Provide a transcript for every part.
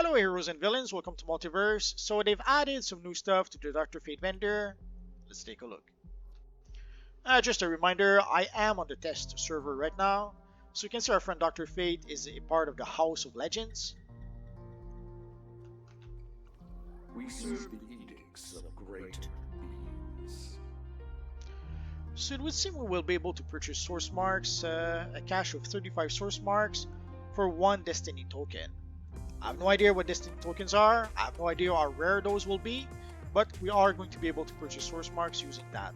Hello heroes and villains, welcome to Multiverse. So they've added some new stuff to the Dr. Fate vendor. Let's take a look. Just a reminder, I am on the test server right now. So you can see our friend Dr. Fate is a part of the House of Legends. We serve the edicts of great beings. So it would seem we will be able to purchase source marks, a cache of 35 source marks for 1 destiny token. I have no idea what destiny tokens are, I have no idea how rare those will be, but we are going to be able to purchase source marks using that.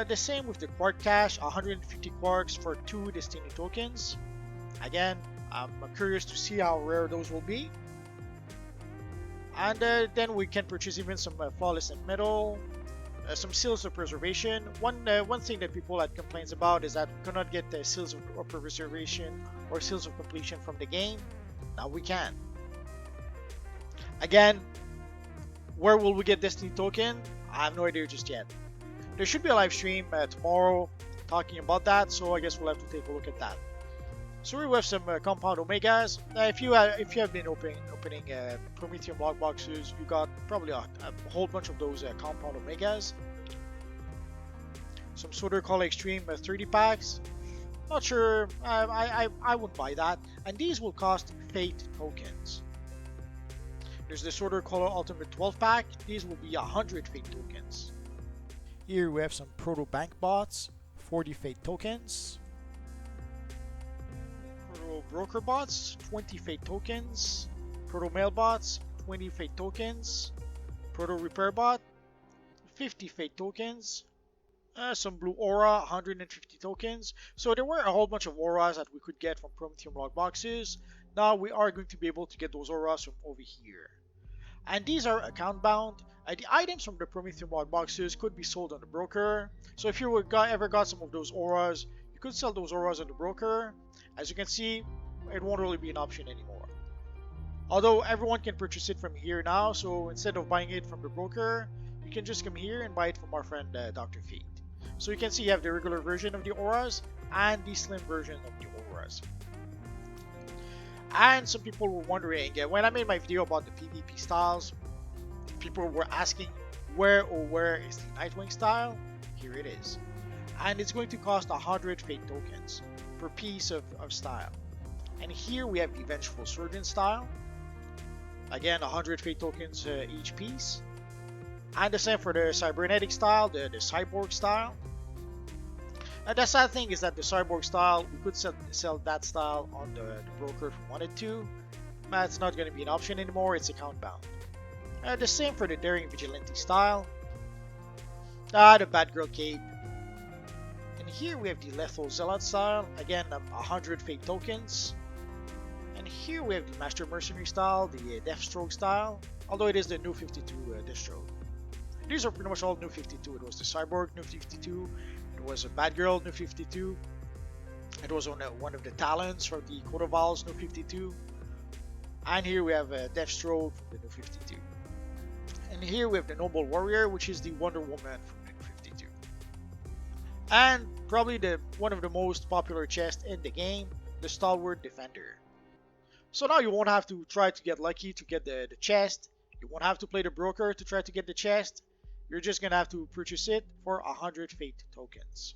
The same with the quark cache, 150 quarks for 2 destiny tokens. Again, I'm curious to see how rare those will be. And then we can purchase even some flawless and metal, some seals of preservation. One thing that people had complaints about is that we cannot get the seals of preservation or seals of completion from the game. Now we can. Again, where will we get Destiny token? I have no idea just yet. There should be a live stream tomorrow talking about that, so I guess we'll have to take a look at that. So we have some compound omegas. If you have been opening Prometheum log boxes, you got probably a whole bunch of those compound omegas. Some Soda Cola Extreme 30 packs. Not sure. I wouldn't buy that. And these will cost Fate tokens. There's the Soda Cola Ultimate 12 pack. These will be 100 Fate tokens. Here we have some Proto Bank bots, 40 Fate tokens. Proto Broker bots, 20 Fate tokens. Proto Mail bots, 20 Fate tokens. Proto Repair bot, 50 Fate tokens. Some blue aura, 150 tokens. So there were a whole bunch of auras that we could get from Prometheum log boxes. Now we are going to be able to get those auras from over here. And these are account bound. The items from the Prometheum log boxes could be sold on the broker. So if you ever got some of those auras, you could sell those auras on the broker. As you can see, it won't really be an option anymore. Although everyone can purchase it from here now, so instead of buying it from the broker, you can just come here and buy it from our friend Dr. Fate. So you can see you have the regular version of the auras and the slim version of the auras. And some people were wondering, when I made my video about the PvP styles, people were asking where is the Nightwing style? Here it is. And it's going to cost 100 Fate tokens per piece of style. And here we have the Vengeful Surgeon style. Again, 100 Fate tokens each piece. And the same for the Cybernetic style, the Cyborg style. And the sad thing is that the Cyborg style, we could sell that style on the broker if we wanted to. But it's not going to be an option anymore, it's account bound. The same for the Daring Vigilante style. The Batgirl cape. And here we have the Lethal Zealot style. Again, 100 Fate tokens. And here we have the Master Mercenary style, the Deathstroke style. Although it is the new 52 Deathstroke. These are pretty much all new 52. It was the Cyborg new 52. It was a Batgirl new 52. It was on one of the Talons from the Codovals new 52. And here we have Deathstroke from the new 52. And here we have the Noble Warrior, which is the Wonder Woman from the new 52. And probably one of the most popular chests in the game, the Stalwart Defender. So now you won't have to try to get lucky to get the chest. You won't have to play the broker to try to get the chest. You're just gonna have to purchase it for 100 Fate tokens.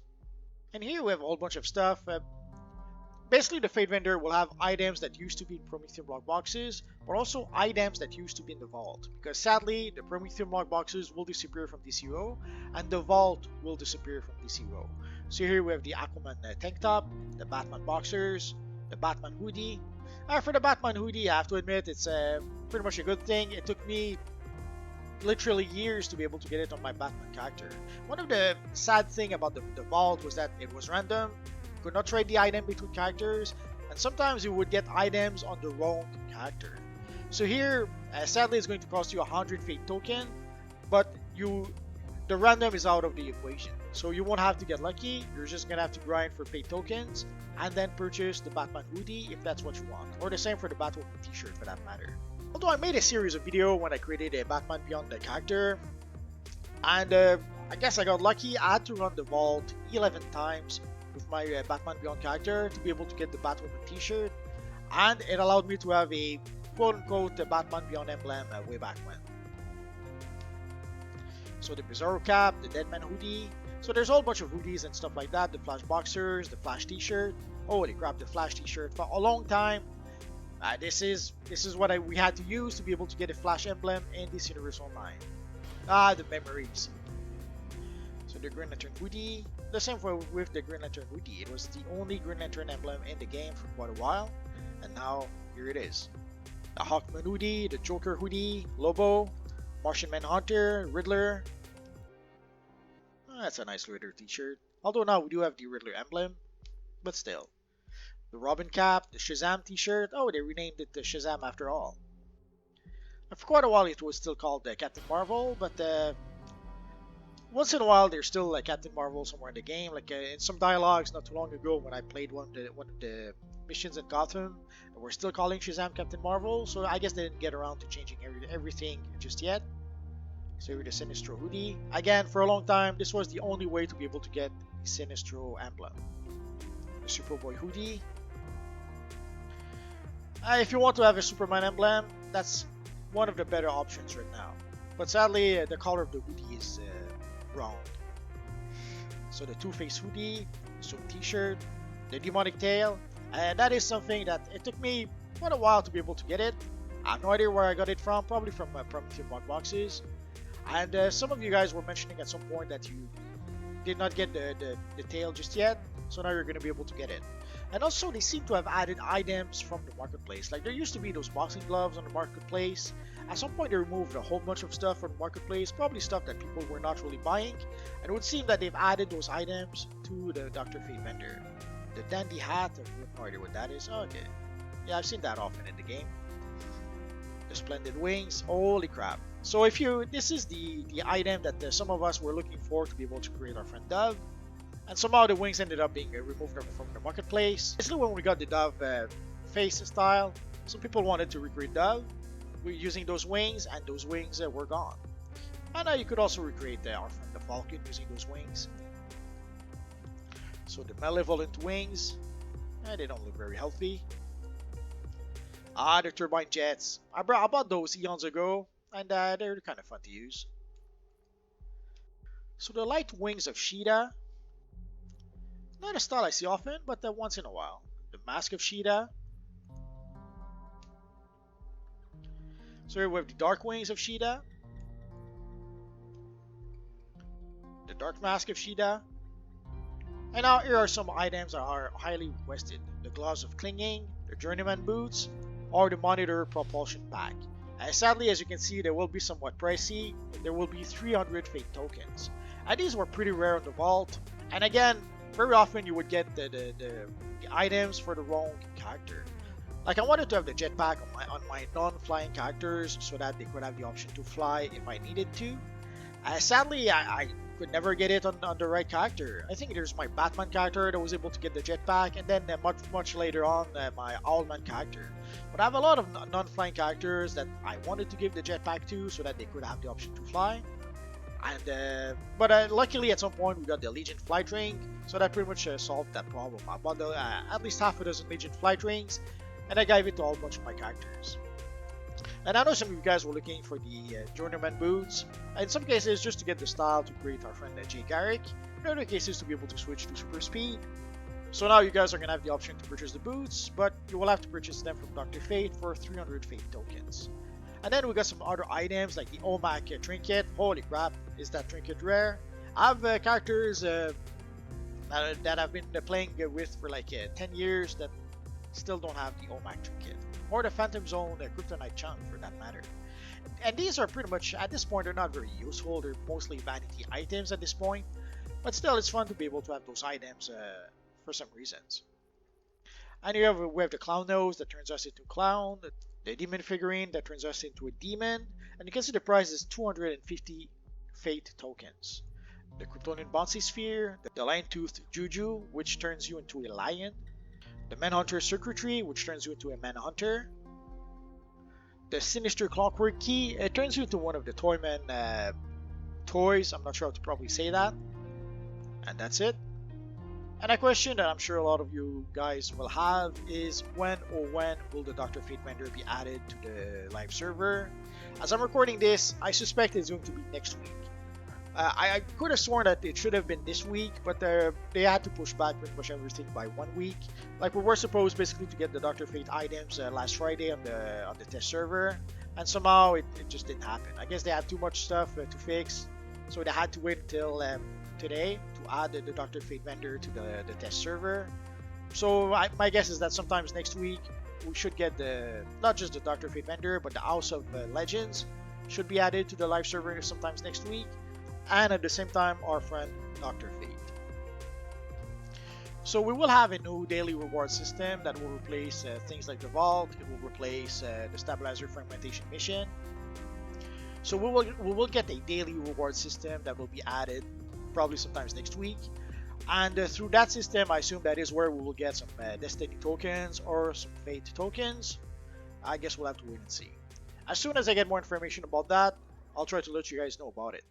And here we have a whole bunch of stuff. Basically, the Fate vendor will have items that used to be in Prometheum log boxes, but also items that used to be in the vault. Because sadly, the Prometheum log boxes will disappear from DCUO, and the vault will disappear from DCUO. So here we have the Aquaman tank top, the Batman boxers, the Batman hoodie. For the Batman hoodie, I have to admit, it's pretty much a good thing. It took me literally years to be able to get it on my Batman character. One of the sad thing about the vault was that it was random. You could not trade the item between characters, and sometimes you would get items on the wrong character. So here, sadly, it's going to cost you 100 Fate token, but the random is out of the equation. So you won't have to get lucky. You're just gonna have to grind for Fate tokens and then purchase the Batman hoodie if that's what you want, or the same for the Batwoman t-shirt for that matter. Although I made a series of video when I created a Batman Beyond the character, and I guess I got lucky. I had to run the vault 11 times with my Batman Beyond character to be able to get the Batwoman t-shirt, and it allowed me to have a quote-unquote the Batman Beyond emblem way back when. So the Bizarro cap, the Deadman hoodie. So there's a whole bunch of hoodies and stuff like that. The Flash boxers, the Flash t-shirt. Holy crap, the Flash t-shirt for a long time. This is what we had to use to be able to get a Flash emblem in this Universe Online. The memories. So the Green Lantern hoodie. The same with the Green Lantern hoodie. It was the only Green Lantern emblem in the game for quite a while. And now, here it is. The Hawkman hoodie, the Joker hoodie, Lobo, Martian Manhunter, Riddler. That's a nice Riddler t-shirt. Although now we do have the Riddler emblem. But still. The Robin cap, the Shazam t-shirt. Oh, they renamed it to Shazam after all. And for quite a while it was still called Captain Marvel, but once in a while there's still Captain Marvel somewhere in the game. Like in some dialogues not too long ago when I played one of the missions in Gotham, we're still calling Shazam Captain Marvel, so I guess they didn't get around to changing everything just yet. So here's the Sinestro hoodie. Again, for a long time, this was the only way to be able to get the Sinestro emblem. The Superboy hoodie. If you want to have a Superman emblem, that's one of the better options right now. But sadly, the color of the hoodie is wrong. So the Two-Face hoodie, the Soap t-shirt, the Demonic Tail, and that is something that it took me quite a while to be able to get it. I have no idea where I got it from, probably from Promethean boxes. And some of you guys were mentioning at some point that you did not get the tail just yet, so now you're going to be able to get it. And also, they seem to have added items from the marketplace. Like, there used to be those boxing gloves on the marketplace. At some point, they removed a whole bunch of stuff from the marketplace, probably stuff that people were not really buying. And it would seem that they've added those items to the Dr. Fate vendor. The dandy hat, I have no idea what that is. Oh, okay. Yeah, I've seen that often in the game. The splendid wings. Holy crap. So this is the item that some of us were looking for to be able to create our friend Dove. And somehow the wings ended up being removed from the marketplace. Basically, when we got the Dove face style, some people wanted to recreate Dove using those wings, and those wings were gone. And now you could also recreate our friend the Falcon using those wings. So the Malevolent wings, they don't look very healthy. The Turbine Jets. I bought those eons ago, and they're kind of fun to use. So the Light Wings of Sheeta. Not a style I see often, but once in a while. The Mask of Sheeta. So here we have the Dark Wings of Sheeta. The Dark Mask of Sheeta. And now here are some items that are highly requested. The Gloves of Clinging, the Journeyman Boots, or the Monitor Propulsion Pack. Sadly, as you can see, they will be somewhat pricey. There will be 300 Fate tokens. And these were pretty rare on the vault. And again, very often you would get the items for the wrong character. Like, I wanted to have the jetpack on my non-flying characters so that they could have the option to fly if I needed to. Sadly, I could never get it on the right character. I think there's my Batman character that was able to get the jetpack, and then much later on my Owlman character. But I have a lot of non-flying characters that I wanted to give the jetpack to so that they could have the option to fly. And but luckily at some point we got the Legion flight ring, so that pretty much solved that problem. I bought at least half a dozen Legion flight rings, and I gave it to a whole bunch of my characters. And I know some of you guys were looking for the Journeyman boots. In some cases just to get the style to create our friend Jay Garrick. In other cases to be able to switch to super speed. So now you guys are gonna have the option to purchase the boots, but you will have to purchase them from Dr. Fate for 300 Fate tokens. And then we got some other items like the OMAC trinket. Holy crap, is that trinket rare? I have characters that I've been playing with for like 10 years that still don't have the OMAC trinket. Or the Phantom Zone Kryptonite Chunk for that matter. And these are pretty much, at this point, they're not very useful. They're mostly vanity items at this point. But still, it's fun to be able to have those items for some reasons. And we have the Clown Nose that turns us into a clown. The Demon figurine that turns us into a demon. And you can see the price is 250 Fate tokens. The Kryptonian Bouncy Sphere. The Lion-Toothed Juju, which turns you into a lion. The Manhunter Circuitry, which turns you into a Manhunter. The Sinister Clockwork Key, it turns you into one of the Toyman toys. I'm not sure how to probably say that. And that's it. And a question that I'm sure a lot of you guys will have is when will the Dr. Fate vendor be added to the live server? As I'm recording this, I suspect it's going to be next week. I could have sworn that it should have been this week, but they had to push back pretty much everything by 1 week. Like we were supposed basically to get the Dr. Fate items last Friday on the test server, and somehow it just didn't happen. I guess they had too much stuff to fix, so they had to wait until today to add the Dr. Fate vendor to the test server. So my guess is that sometimes next week we should get not just the Dr. Fate vendor, but the House of Legends should be added to the live server sometimes next week. And at the same time, our friend Dr. Fate. So we will have a new daily reward system that will replace things like the vault. It will replace the stabilizer fragmentation mission. So we will get a daily reward system that will be added probably sometimes next week. And through that system, I assume that is where we will get some Destiny tokens or some Fate tokens. I guess we'll have to wait and see. As soon as I get more information about that, I'll try to let you guys know about it.